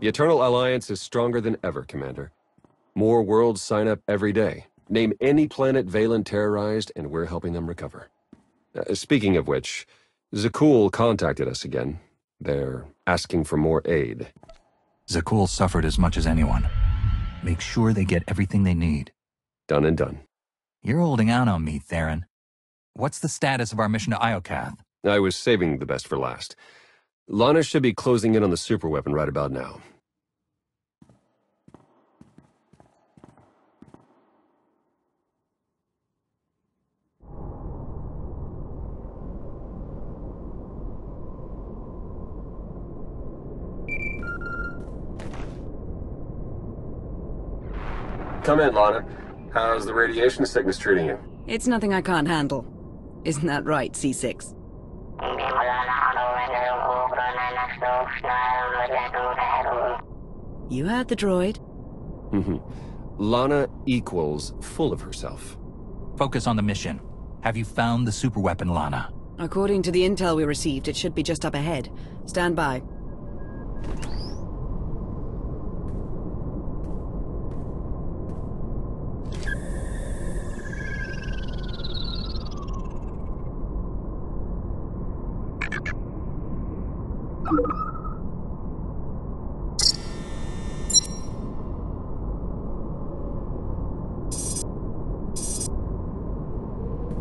The Eternal Alliance is stronger than ever, Commander. More worlds sign up every day. Name any planet Valen terrorized, and we're helping them recover. Speaking of which, Zakul contacted us again. They're asking for more aid. Zakul suffered as much as anyone. Make sure they get everything they need. Done and done. You're holding out on me, Theron. What's the status of our mission to Iokath? I was saving the best for last. Lana should be closing in on the superweapon right about now. Come in, Lana. How's the radiation sickness treating you? It's nothing I can't handle. Isn't that right, C6? You heard the droid. Lana equals full of herself. Focus on the mission. Have you found the superweapon, Lana? According to the intel we received, it should be just up ahead. Stand by.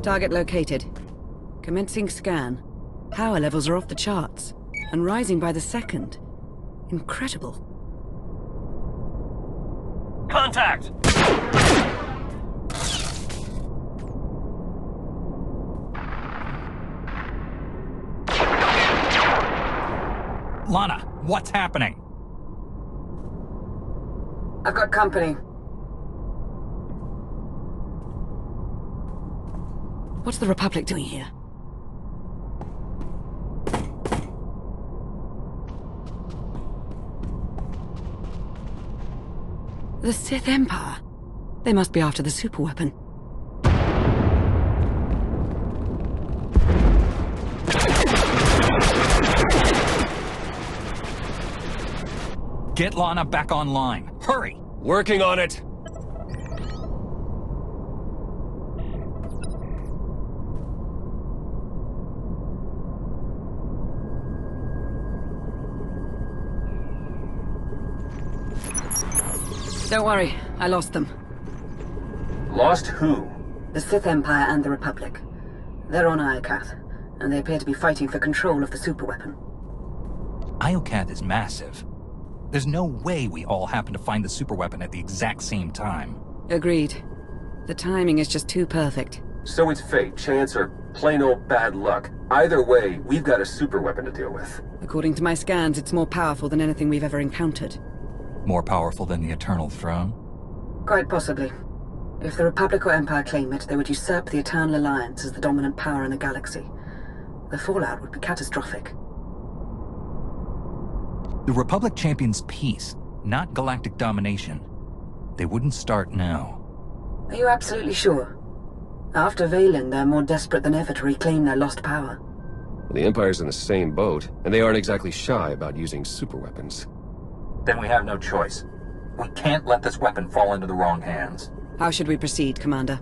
Target located. Commencing scan. Power levels are off the charts, and rising by the second. Incredible. Contact! Lana, what's happening? I've got company. What's the Republic doing here? The Sith Empire. They must be after the superweapon. Get Lana back online. Hurry! Working on it! Don't worry, I lost them. Lost who? The Sith Empire and the Republic. They're on Iokath, and they appear to be fighting for control of the superweapon. Iokath is massive. There's no way we all happen to find the superweapon at the exact same time. Agreed. The timing is just too perfect. So it's fate, chance, or plain old bad luck. Either way, we've got a superweapon to deal with. According to my scans, it's more powerful than anything we've ever encountered. More powerful than the Eternal Throne? Quite possibly. If the Republic or Empire claim it, they would usurp the Eternal Alliance as the dominant power in the galaxy. The fallout would be catastrophic. The Republic champions peace, not galactic domination. They wouldn't start now. Are you absolutely sure? After Valen, they're more desperate than ever to reclaim their lost power. The Empire's in the same boat, and they aren't exactly shy about using superweapons. Then we have no choice. We can't let this weapon fall into the wrong hands. How should we proceed, Commander?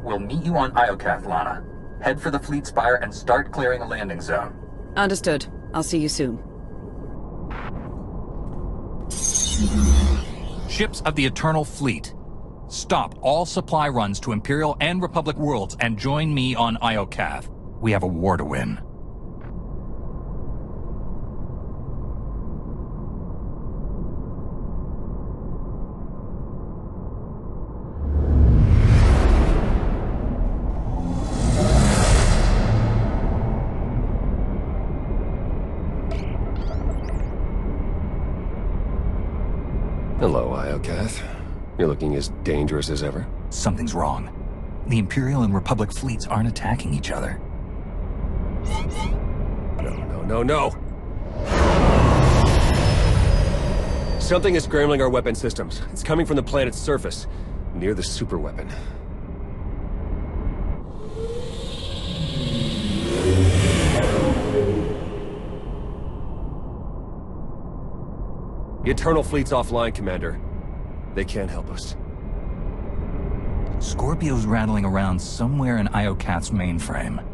We'll meet you on Iokath, Lana. Head for the fleet spire and start clearing a landing zone. Understood. I'll see you soon. Ships of the Eternal Fleet. Stop all supply runs to Imperial and Republic worlds and join me on Iokath. We have a war to win. Hello, Iokath. You're looking as dangerous as ever. Something's wrong. The Imperial and Republic fleets aren't attacking each other. No. Something is scrambling our weapon systems. It's coming from the planet's surface, near the superweapon. The Eternal Fleet's offline, Commander. They can't help us. Scorpio's rattling around somewhere in Iokath's mainframe.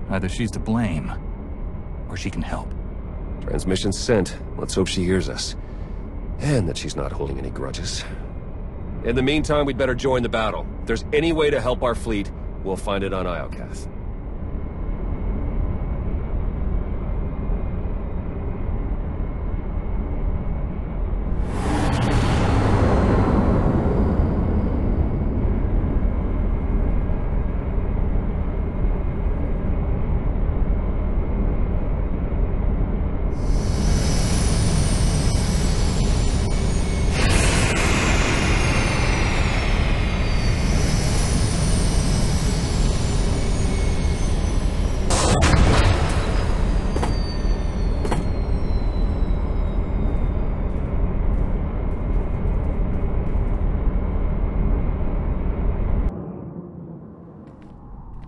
Either she's to blame, or she can help. Transmission sent. Let's hope she hears us. And that she's not holding any grudges. In the meantime, we'd better join the battle. If there's any way to help our fleet, we'll find it on Iokath.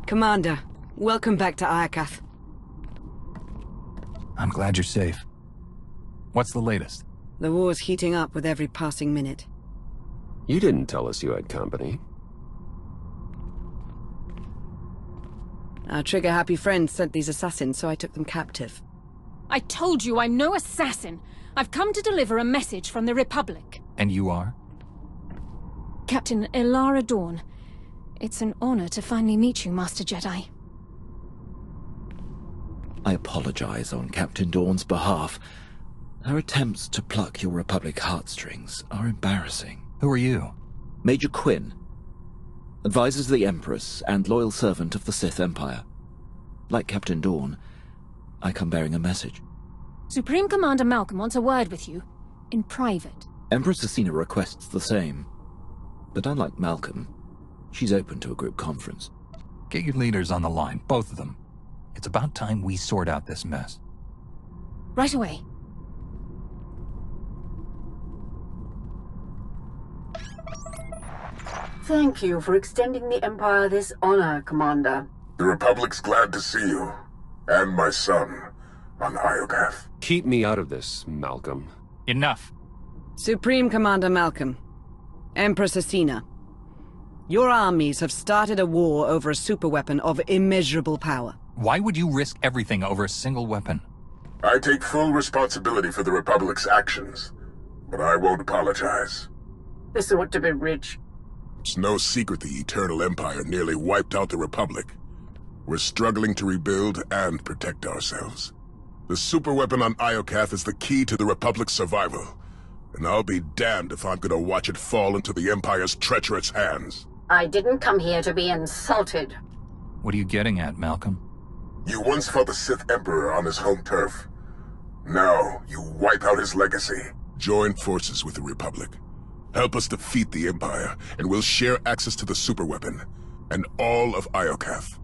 Commander, welcome back to Iokath. I'm glad you're safe. What's the latest? The war's heating up with every passing minute. You didn't tell us you had company. Our trigger-happy friends sent these assassins, so I took them captive. I told you I'm no assassin. I've come to deliver a message from the Republic. And you are? Captain Ilara Dawn. It's an honor to finally meet you, Master Jedi. I apologize on Captain Dawn's behalf. Her attempts to pluck your Republic heartstrings are embarrassing. Who are you? Major Quinn. Advisor to the Empress and loyal servant of the Sith Empire. Like Captain Dawn, I come bearing a message. Supreme Commander Malcolm wants a word with you. In private. Empress Acina requests the same. But unlike Malcolm, she's open to a group conference. Get your leaders on the line, both of them. It's about time we sort out this mess. Right away. Thank you for extending the Empire this honor, Commander. The Republic's glad to see you, and my son, on Iokath. Keep me out of this, Malcolm. Enough. Supreme Commander Malcolm, Empress Acina. Your armies have started a war over a superweapon of immeasurable power. Why would you risk everything over a single weapon? I take full responsibility for the Republic's actions, but I won't apologize. This ought to be rich. It's no secret the Eternal Empire nearly wiped out the Republic. We're struggling to rebuild and protect ourselves. The superweapon on Iokath is the key to the Republic's survival, and I'll be damned if I'm gonna watch it fall into the Empire's treacherous hands. I didn't come here to be insulted. What are you getting at, Malcolm? You once fought the Sith Emperor on his home turf. Now, you wipe out his legacy. Join forces with the Republic. Help us defeat the Empire, and we'll share access to the superweapon, and all of Iokath.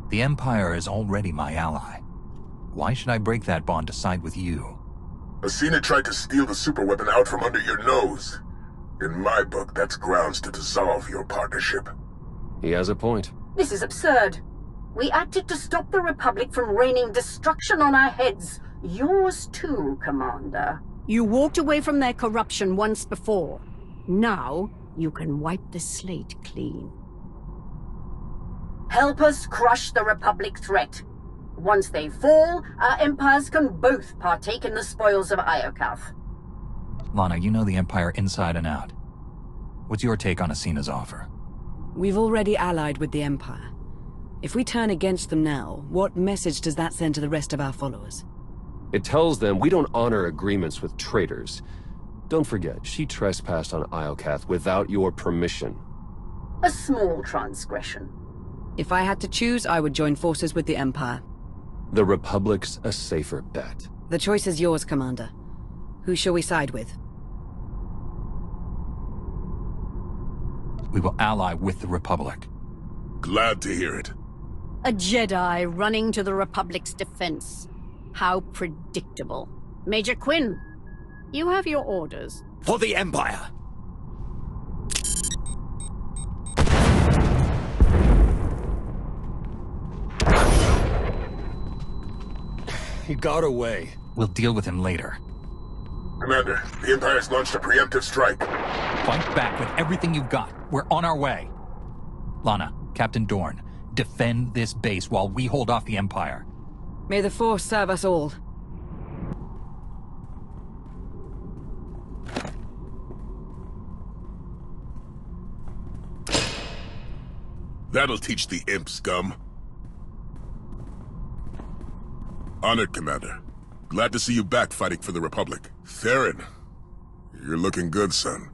The Empire is already my ally. Why should I break that bond to side with you? Acina tried to steal the superweapon out from under your nose. In my book, that's grounds to dissolve your partnership. He has a point. This is absurd. We acted to stop the Republic from raining destruction on our heads. Yours too, Commander. You walked away from their corruption once before. Now, you can wipe the slate clean. Help us crush the Republic threat. Once they fall, our empires can both partake in the spoils of Iokath. Lana, you know the Empire inside and out. What's your take on Acina's offer? We've already allied with the Empire. If we turn against them now, what message does that send to the rest of our followers? It tells them we don't honor agreements with traitors. Don't forget, she trespassed on Iokath without your permission. A small transgression. If I had to choose, I would join forces with the Empire. The Republic's a safer bet. The choice is yours, Commander. Who shall we side with? We will ally with the Republic. Glad to hear it. A Jedi running to the Republic's defense. How predictable. Major Quinn, you have your orders. For the Empire! He got away. We'll deal with him later. Commander, the Empire's launched a preemptive strike. Fight back with everything you've got. We're on our way. Lana, Captain Dorn, defend this base while we hold off the Empire. May the Force serve us all. That'll teach the imp scum. Honored, Commander. Glad to see you back fighting for the Republic. Theron, you're looking good, son.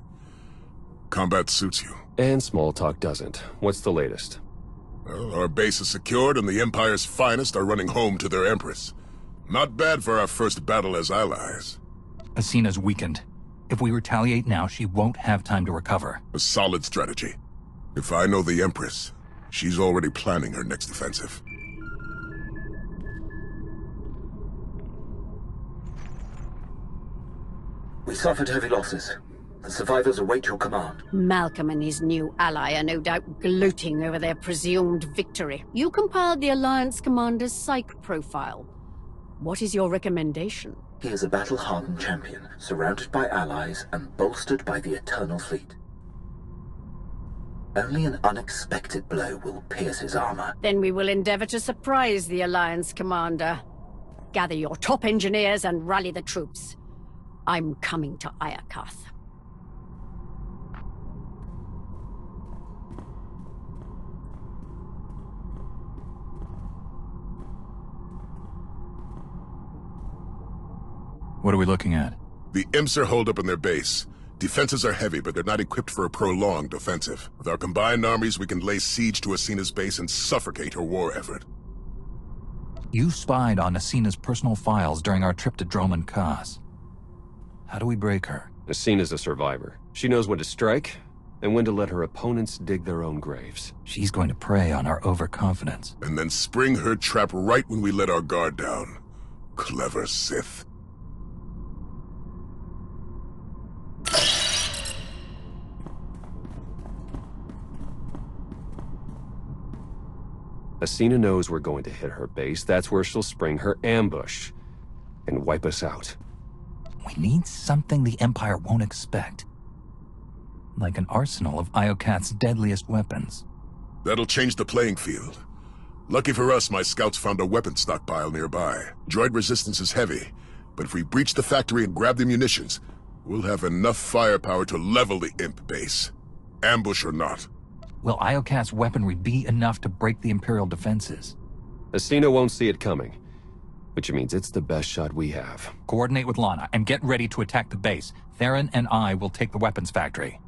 Combat suits you. And small talk doesn't. What's the latest? Well, our base is secured and the Empire's finest are running home to their Empress. Not bad for our first battle as allies. Asina's weakened. If we retaliate now, she won't have time to recover. A solid strategy. If I know the Empress, she's already planning her next offensive. We suffered heavy losses. The survivors await your command. Malcolm and his new ally are no doubt gloating over their presumed victory. You compiled the Alliance commander's psych profile. What is your recommendation? He is a battle-hardened champion, surrounded by allies and bolstered by the Eternal Fleet. Only an unexpected blow will pierce his armor. Then we will endeavor to surprise the Alliance commander. Gather your top engineers and rally the troops. I'm coming to Iokath. What are we looking at? The imps are holed up in their base. Defenses are heavy, but they're not equipped for a prolonged offensive. With our combined armies, we can lay siege to Asina's base and suffocate her war effort. You spied on Asina's personal files during our trip to Droman Khas. How do we break her? Asina's a survivor. She knows when to strike, and when to let her opponents dig their own graves. She's going to prey on our overconfidence. And then spring her trap right when we let our guard down. Clever Sith. Asina knows we're going to hit her base. That's where she'll spring her ambush and wipe us out. We need something the Empire won't expect. Like an arsenal of Iokath's deadliest weapons. That'll change the playing field. Lucky for us, my scouts found a weapon stockpile nearby. Droid resistance is heavy, but if we breach the factory and grab the munitions, we'll have enough firepower to level the imp base. Ambush or not. Will Iokath's weaponry be enough to break the Imperial defenses? Asina won't see it coming, which means it's the best shot we have. Coordinate with Lana and get ready to attack the base. Theron and I will take the weapons factory.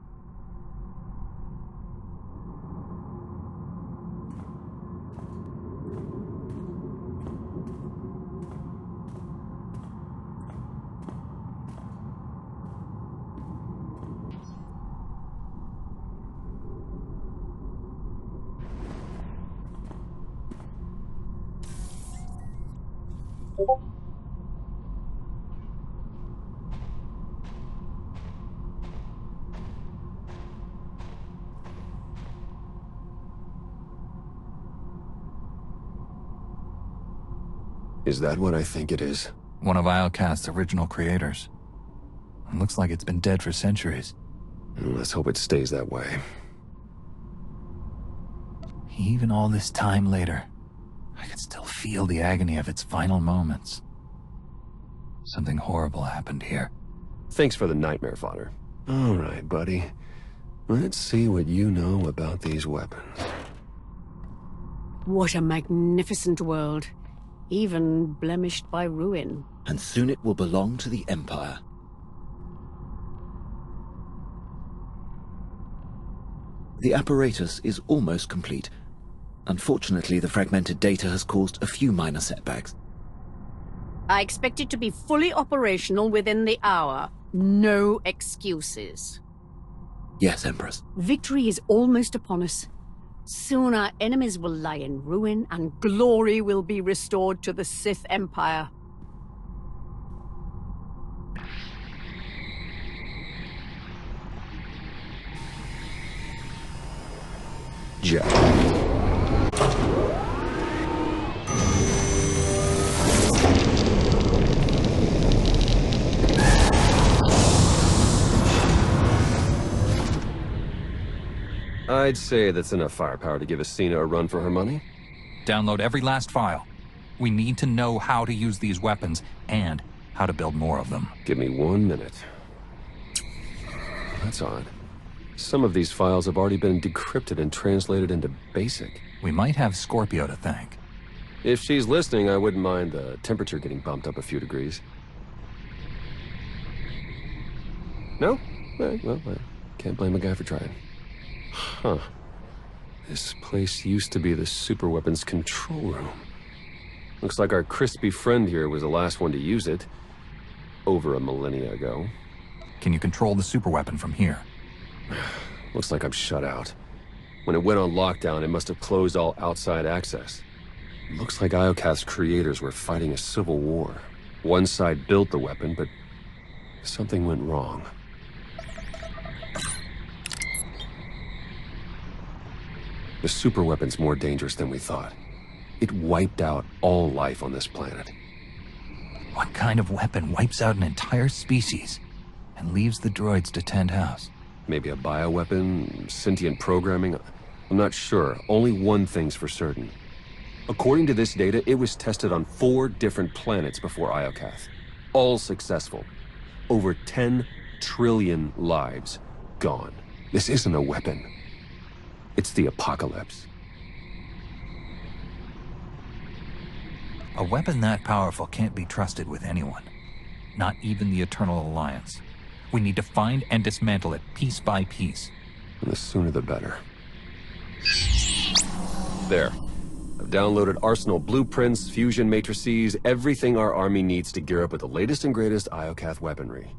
Is that what I think it is? One of Iokath's original creators. It looks like it's been dead for centuries. Let's hope it stays that way. Even all this time later, I could still feel the agony of its final moments. Something horrible happened here. Thanks for the nightmare fodder. All right, buddy. Let's see what you know about these weapons. What a magnificent world. Even blemished by ruin. And soon it will belong to the Empire. The apparatus is almost complete. Unfortunately, the fragmented data has caused a few minor setbacks. I expect it to be fully operational within the hour. No excuses. Yes, Empress. Victory is almost upon us. Soon our enemies will lie in ruin, and glory will be restored to the Sith Empire. Jack. I'd say that's enough firepower to give Acina a run for her money. Download every last file. We need to know how to use these weapons and how to build more of them. Give me 1 minute. That's odd. Some of these files have already been decrypted and translated into BASIC. We might have Scorpio to thank. If she's listening, I wouldn't mind the temperature getting bumped up a few degrees. No? Well, I can't blame a guy for trying. Huh. This place used to be the superweapons control room. Looks like our crispy friend here was the last one to use it. Over a millennia ago. Can you control the superweapon from here? Looks like I'm shut out. When it went on lockdown, it must have closed all outside access. Looks like Iokath's creators were fighting a civil war. One side built the weapon, but something went wrong. The superweapon's more dangerous than we thought. It wiped out all life on this planet. What kind of weapon wipes out an entire species and leaves the droids to tend house? Maybe a bioweapon, sentient programming? I'm not sure. Only one thing's for certain. According to this data, it was tested on 4 different planets before Iokath. All successful. Over 10 trillion lives gone. This isn't a weapon. It's the apocalypse. A weapon that powerful can't be trusted with anyone. Not even the Eternal Alliance. We need to find and dismantle it piece by piece. And the sooner the better. There. I've downloaded Arsenal blueprints, fusion matrices, everything our army needs to gear up with the latest and greatest Iokath weaponry.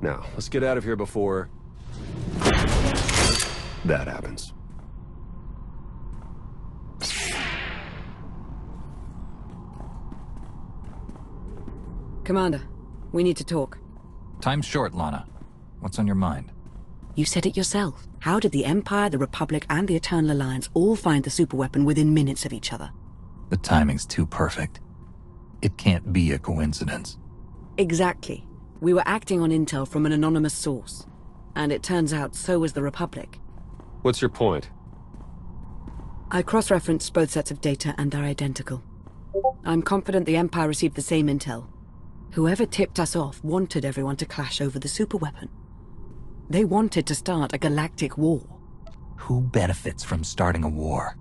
Now, let's get out of here before that happens. Commander, we need to talk. Time's short, Lana. What's on your mind? You said it yourself. How did the Empire, the Republic, and the Eternal Alliance all find the superweapon within minutes of each other? The timing's too perfect. It can't be a coincidence. Exactly. We were acting on intel from an anonymous source. And it turns out so was the Republic. What's your point? I cross-referenced both sets of data and they're identical. I'm confident the Empire received the same intel. Whoever tipped us off wanted everyone to clash over the superweapon. They wanted to start a galactic war. Who benefits from starting a war?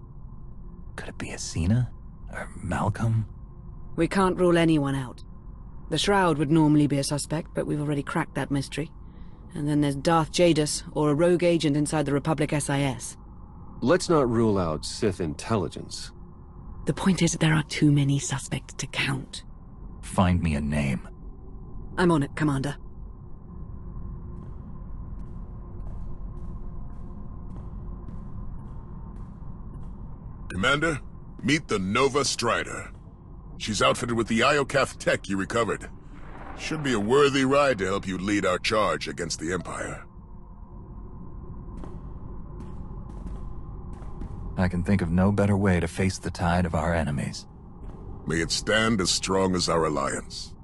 Could it be Acina? Or Malcolm? We can't rule anyone out. The Shroud would normally be a suspect, but we've already cracked that mystery. And then there's Darth Jadus, or a rogue agent inside the Republic SIS. Let's not rule out Sith intelligence. The point is, there are too many suspects to count. Find me a name. I'm on it, Commander. Commander, meet the Nova Strider. She's outfitted with the Iokath tech you recovered. Should be a worthy ride to help you lead our charge against the Empire. I can think of no better way to face the tide of our enemies. May it stand as strong as our alliance.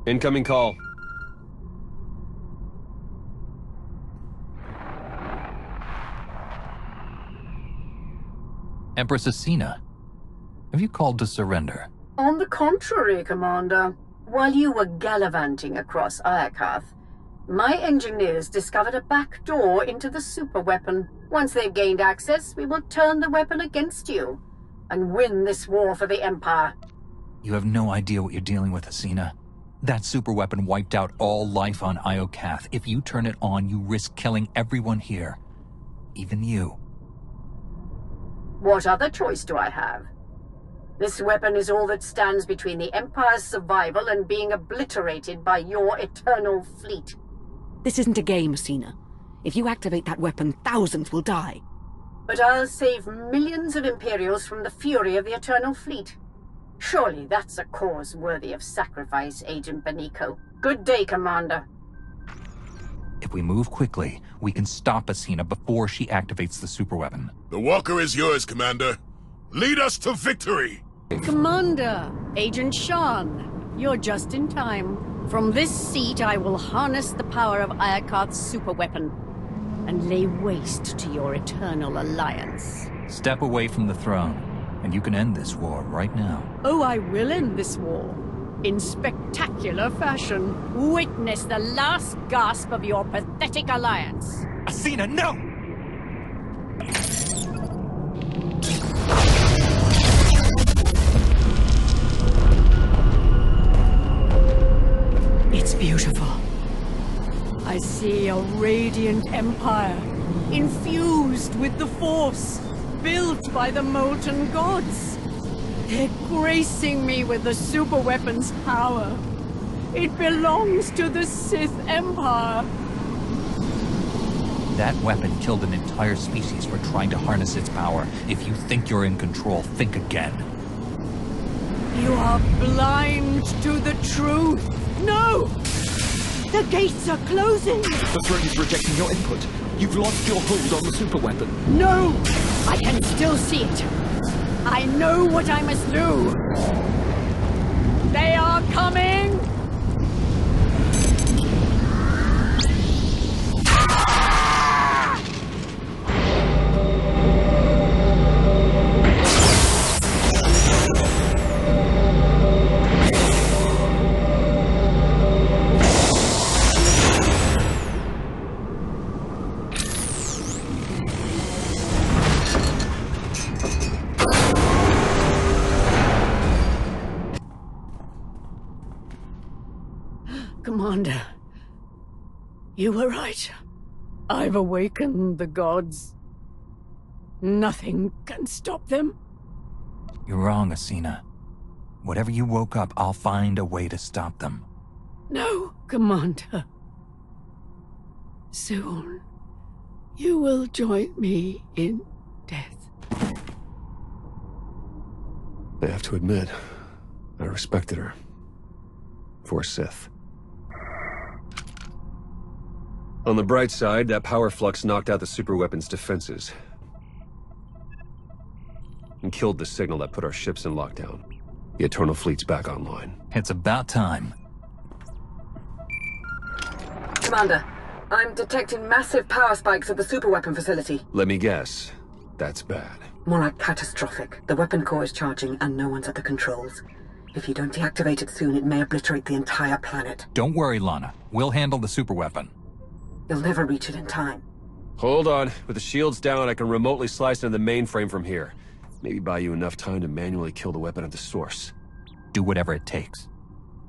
Incoming call. Empress Acina, have you called to surrender? On the contrary, Commander. While you were gallivanting across Iokath, my engineers discovered a back door into the superweapon. Once they've gained access, we will turn the weapon against you and win this war for the Empire. You have no idea what you're dealing with, Acina. That superweapon wiped out all life on Iokath. If you turn it on, you risk killing everyone here. Even you. What other choice do I have? This weapon is all that stands between the Empire's survival and being obliterated by your Eternal Fleet. This isn't a game, Acina. If you activate that weapon, thousands will die. But I'll save millions of Imperials from the fury of the Eternal Fleet. Surely that's a cause worthy of sacrifice, Agent Beniko. Good day, Commander. If we move quickly, we can stop Acina before she activates the superweapon. The Walker is yours, Commander. Lead us to victory! Commander, Agent Shan, you're just in time. From this seat, I will harness the power of Iokath's superweapon and lay waste to your eternal alliance. Step away from the throne, and you can end this war right now. Oh, I will end this war. In spectacular fashion. Witness the last gasp of your pathetic alliance. Athena, no! It's beautiful. I see a radiant empire, infused with the Force, built by the molten gods. They're gracing me with the superweapon's power. It belongs to the Sith Empire. That weapon killed an entire species for trying to harness its power. If you think you're in control, think again. You are blind to the truth. No! The gates are closing! The throne is rejecting your input. You've lost your hold on the superweapon. No! I can still see it. I know what I must do. They are coming! Commander, you were right. I've awakened the gods. Nothing can stop them. You're wrong, Athena. Whatever you woke up, I'll find a way to stop them. No, Commander. Soon, you will join me in death. I have to admit, I respected her. For Sith. On the bright side, that power flux knocked out the superweapon's defenses. And killed the signal that put our ships in lockdown. The Eternal Fleet's back online. It's about time. Commander, I'm detecting massive power spikes at the superweapon facility. Let me guess. That's bad. More like catastrophic. The weapon core is charging and no one's at the controls. If you don't deactivate it soon, it may obliterate the entire planet. Don't worry, Lana. We'll handle the superweapon. You'll never reach it in time. Hold on. With the shields down, I can remotely slice into the mainframe from here. Maybe buy you enough time to manually kill the weapon at the source. Do whatever it takes.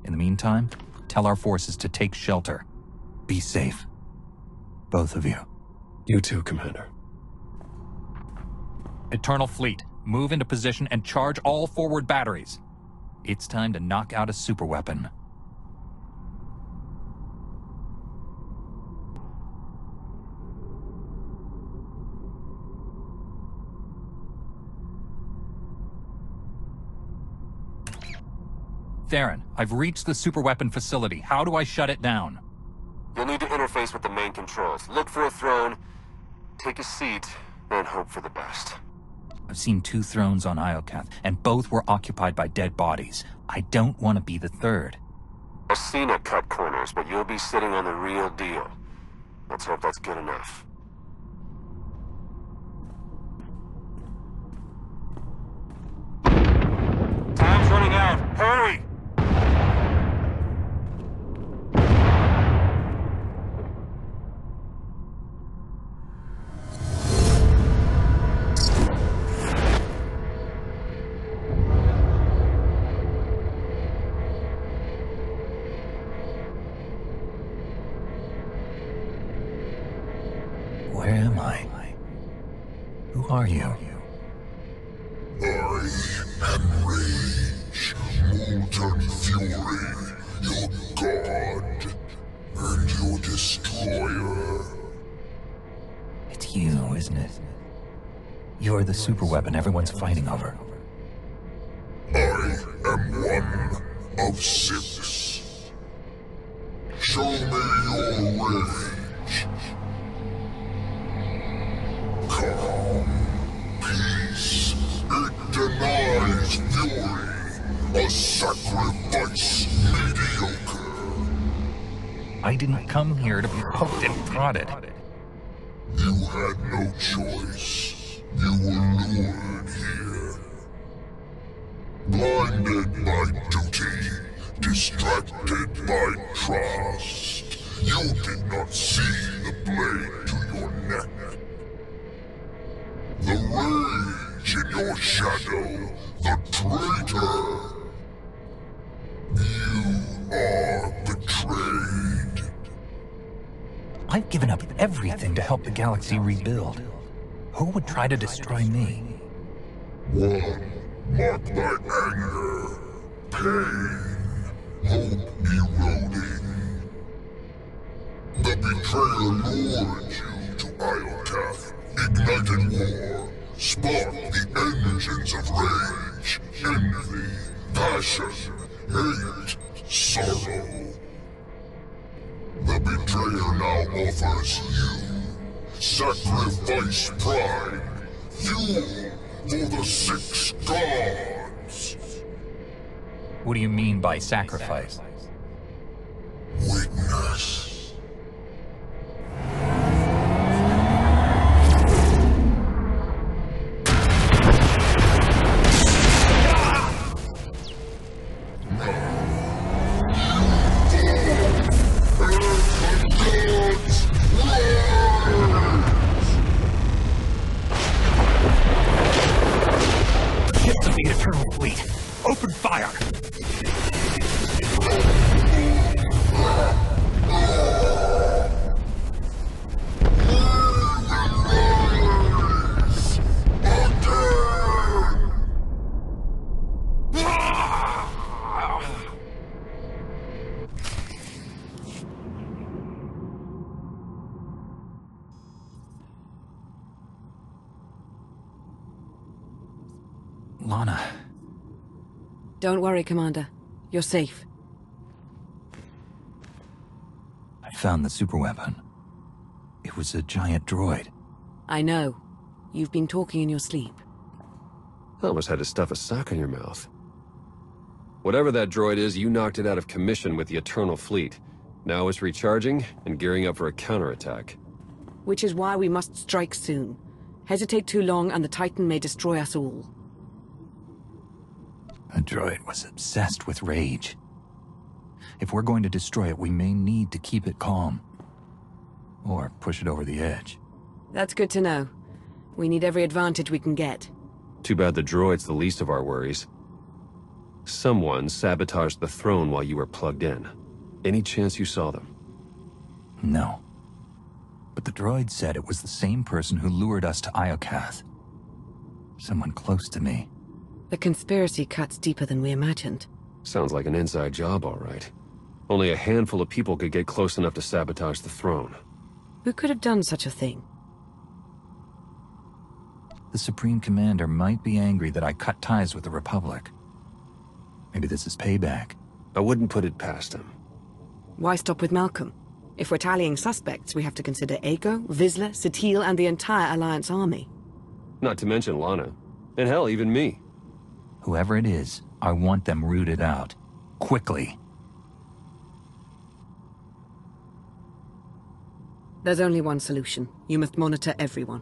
In the meantime, tell our forces to take shelter. Be safe. Both of you. You too, Commander. Eternal Fleet, move into position and charge all forward batteries. It's time to knock out a superweapon. Theron, I've reached the superweapon facility. How do I shut it down? You'll need to interface with the main controls. Look for a throne, take a seat, and hope for the best. I've seen 2 thrones on Iokath, and both were occupied by dead bodies. I don't want to be the third. Athena cut corners, but you'll be sitting on the real deal. Let's hope that's good enough. Time's running out. Hurry! Where am I? Who are you? I am Rage, Molten Fury, your god, and your destroyer. It's you, isn't it? You're the superweapon everyone's fighting over. I am one of 6. Show me your rage. Calm, peace, it denies fury, a sacrifice mediocre. I didn't come here to be poked and prodded. You had no choice. You were lured here. Blinded by duty, distracted by trust. You did not see the blade to your neck. The rage in your shadow, the traitor. You are betrayed. I've given up everything to help the galaxy rebuild. Who would try to destroy me? One marked by anger, pain, hope eroding. The betrayer lured you to Iokath, ignited war, sparked the engines of rage, envy, passion, hate, sorrow. The betrayer now offers you sacrifice pride, fuel for the 6 gods. What do you mean by sacrifice? Witness. Ships of the Eternal Fleet, open fire! Lana. Don't worry, Commander. You're safe. I found the superweapon. It was a giant droid. I know. You've been talking in your sleep. I almost had to stuff a sock in your mouth. Whatever that droid is, you knocked it out of commission with the Eternal Fleet. Now it's recharging and gearing up for a counterattack. Which is why we must strike soon. Hesitate too long and the Titan may destroy us all. The droid was obsessed with rage. If we're going to destroy it, we may need to keep it calm. Or push it over the edge. That's good to know. We need every advantage we can get. Too bad the droid's the least of our worries. Someone sabotaged the throne while you were plugged in. Any chance you saw them? No. But the droid said it was the same person who lured us to Iokath. Someone close to me. The conspiracy cuts deeper than we imagined. Sounds like an inside job, all right. Only a handful of people could get close enough to sabotage the throne. Who could have done such a thing? The Supreme Commander might be angry that I cut ties with the Republic. Maybe this is payback. I wouldn't put it past him. Why stop with Malcolm? If we're tallying suspects, we have to consider Aiko, Vizsla, Satele, and the entire Alliance army. Not to mention Lana. And hell, even me. Whoever it is, I want them rooted out. Quickly. There's only one solution. You must monitor everyone.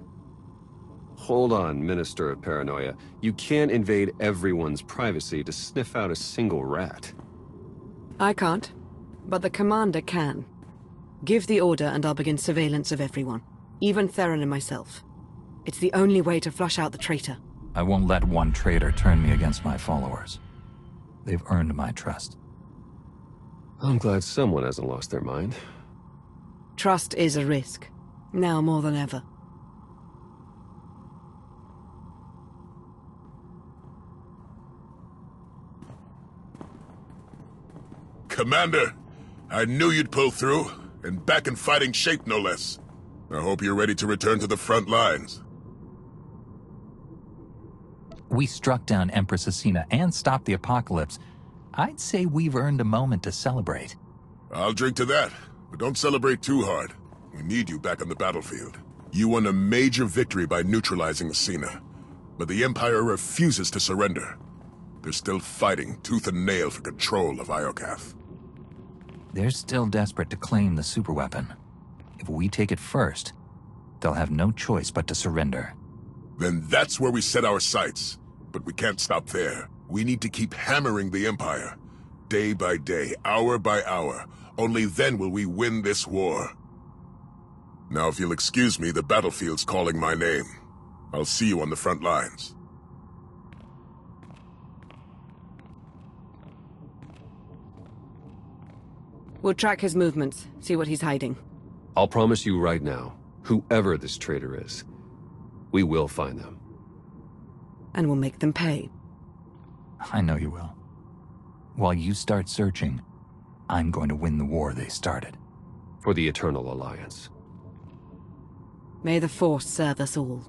Hold on, Minister of Paranoia. You can't invade everyone's privacy to sniff out a single rat. I can't, but the Commander can. Give the order and I'll begin surveillance of everyone. Even Theron and myself. It's the only way to flush out the traitor. I won't let one traitor turn me against my followers. They've earned my trust. I'm glad someone hasn't lost their mind. Trust is a risk. Now more than ever. Commander, I knew you'd pull through, and back in fighting shape no less. I hope you're ready to return to the front lines. We struck down Empress Acina and stopped the apocalypse. I'd say we've earned a moment to celebrate. I'll drink to that, but don't celebrate too hard. We need you back on the battlefield. You won a major victory by neutralizing Acina, but the Empire refuses to surrender. They're still fighting tooth and nail for control of Iokath. They're still desperate to claim the superweapon. If we take it first, they'll have no choice but to surrender. Then that's where we set our sights. But we can't stop there. We need to keep hammering the Empire. Day by day, hour by hour. Only then will we win this war. Now, if you'll excuse me, the battlefield's calling my name. I'll see you on the front lines. We'll track his movements, see what he's hiding. I'll promise you right now, whoever this traitor is, we will find them. And we'll make them pay. I know you will. While you start searching, I'm going to win the war they started. For the Eternal Alliance. May the Force serve us all.